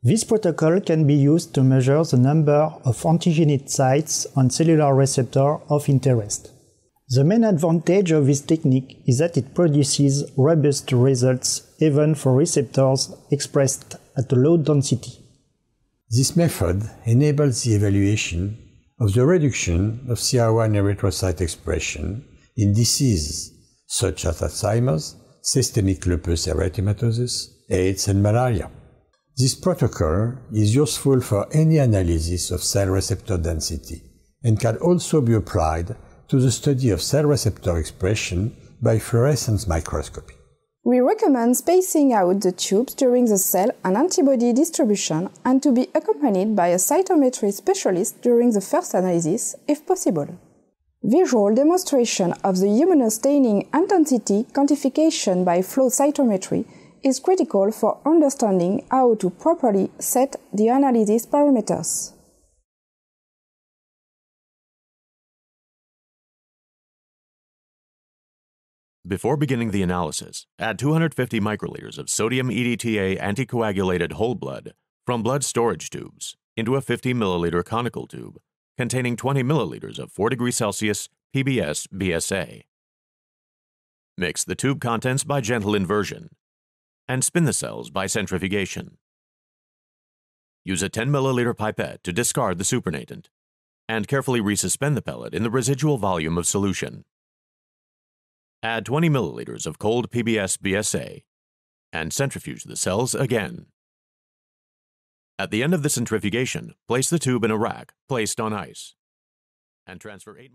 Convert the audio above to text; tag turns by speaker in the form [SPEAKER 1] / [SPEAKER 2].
[SPEAKER 1] This protocol can be used to measure the number of antigenic sites on cellular receptors of interest. The main advantage of this technique is that it produces robust results even for receptors expressed at a low density.
[SPEAKER 2] This method enables the evaluation of the reduction of CR1 erythrocyte expression in diseases such as Alzheimer's, systemic lupus erythematosus, AIDS, and malaria. This protocol is useful for any analysis of cell receptor density and can also be applied to the study of cell receptor expression by fluorescence microscopy.
[SPEAKER 3] We recommend spacing out the tubes during the cell and antibody distribution and to be accompanied by a cytometry specialist during the first analysis, if possible. Visual demonstration of the immunostaining intensity quantification by flow cytometry is critical for understanding how to properly set the analysis parameters.
[SPEAKER 4] Before beginning the analysis, add 250 microliters of sodium EDTA anticoagulated whole blood from blood storage tubes into a 50 milliliter conical tube containing 20 milliliters of 4 degrees Celsius PBS-BSA. Mix the tube contents by gentle inversion and spin the cells by centrifugation. Use a 10 milliliter pipette to discard the supernatant and carefully resuspend the pellet in the residual volume of solution. Add 20 milliliters of cold PBS-BSA and centrifuge the cells again. At the end of the centrifugation, place the tube in a rack placed on ice and transfer 8